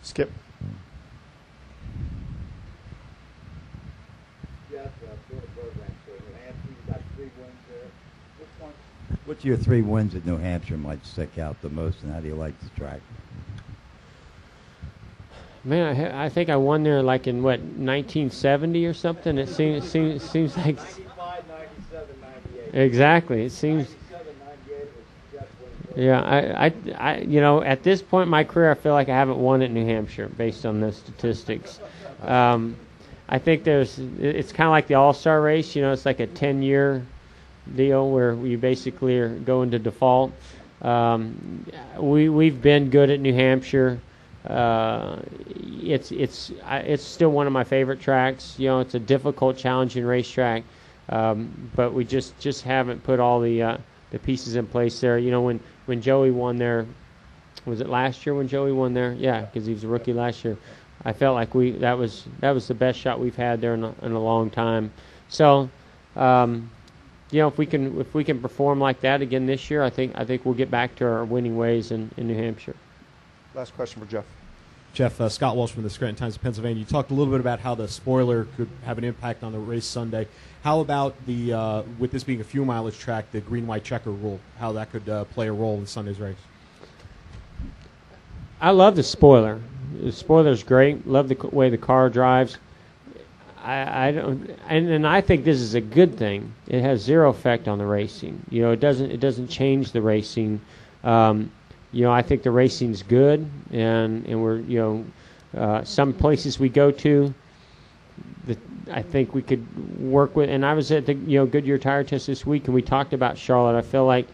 Skip. What's your 3 wins at New Hampshire might stick out the most, and how do you like the track? Man, I think I won there like in, 1970 or something? It seems like... 95, 97, 98. Exactly. It seems... 97, 98 was Jeff Wingate. Yeah, at this point in my career, I feel like I haven't won at New Hampshire based on the statistics. I think it's kind of like the All-Star race. It's like a 10-year deal where you basically are going to default. We've been good at New Hampshire. It's still one of my favorite tracks. It's a difficult, challenging racetrack, but we just haven't put all the pieces in place there. When Joey won there, was it last year when Joey won there? Yeah, because he was a rookie last year. I felt like that was the best shot we've had there in a long time. So, if we can perform like that again this year, I think we'll get back to our winning ways in New Hampshire. Last question for Jeff. Jeff, Scott Walsh from the Scranton Times of Pennsylvania. You talked a little bit about how the spoiler could have an impact on the race Sunday. How about with this being a fuel mileage track, the green-white checker rule, how that could play a role in Sunday's race? I love the spoiler. The spoiler's great. Love the way the car drives. I don't, and I think this is a good thing. It has zero effect on the racing. It doesn't change the racing. I think the racing's good, and we're some places we go to, I think we could work with. And I was at the Goodyear tire test this week, and we talked about Charlotte. I feel like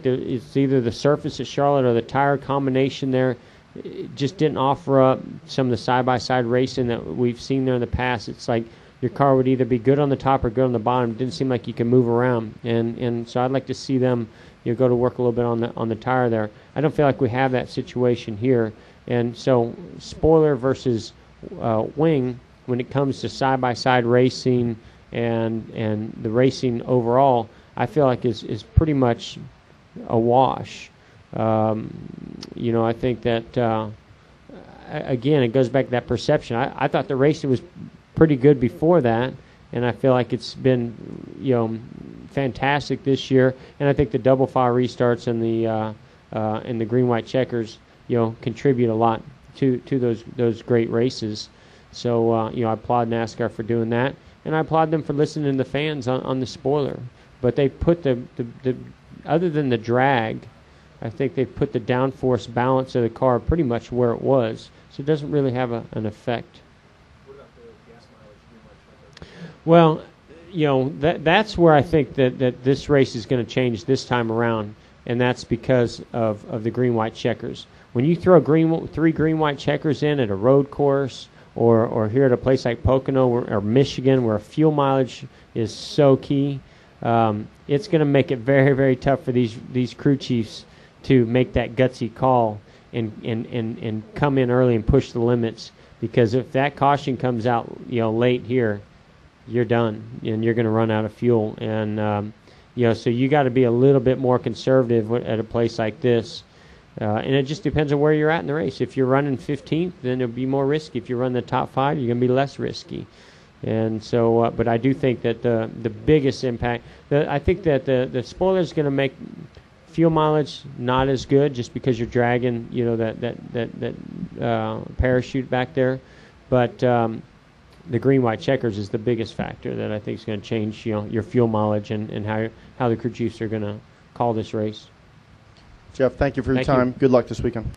it's either the surface at Charlotte or the tire combination there. It just didn't offer up some of the side-by-side racing that we've seen there in the past. It's like your car would either be good on the top or good on the bottom. It didn't seem like you could move around, and so I'd like to see them go to work a little bit on the tire there. I don't feel like we have that situation here, and so spoiler versus wing when it comes to side-by-side racing and the racing overall, I feel like is pretty much a wash. I think that again, it goes back to that perception. I thought the racing was pretty good before that, and I feel like it's been fantastic this year. And I think the double file restarts and the green white checkers contribute a lot to those great races. So I applaud NASCAR for doing that, and I applaud them for listening to the fans on the spoiler. But they put the other than the drag, I think they put the downforce balance of the car pretty much where it was, so it doesn't really have an effect. What about the gas mileage? Well, that's where I think that this race is going to change this time around, and that's because of the green-white checkers. When you throw three green-white checkers in at a road course or here at a place like Pocono or Michigan where fuel mileage is so key, it's going to make it very, very tough for these crew chiefs to make that gutsy call and come in early and push the limits, because if that caution comes out late here, you're done and you're going to run out of fuel. And so you got to be a little bit more conservative at a place like this, and it just depends on where you're at in the race. If you're running 15th, then it'll be more risky. If you run the top 5, you're going to be less risky. And so, but I do think that the biggest impact, I think that the spoiler is going to make fuel mileage not as good, just because you're dragging that parachute back there. But the green-white checkers is the biggest factor that I think is going to change your fuel mileage and how the crew chiefs are going to call this race. Jeff, thank you for your time. Good luck this weekend.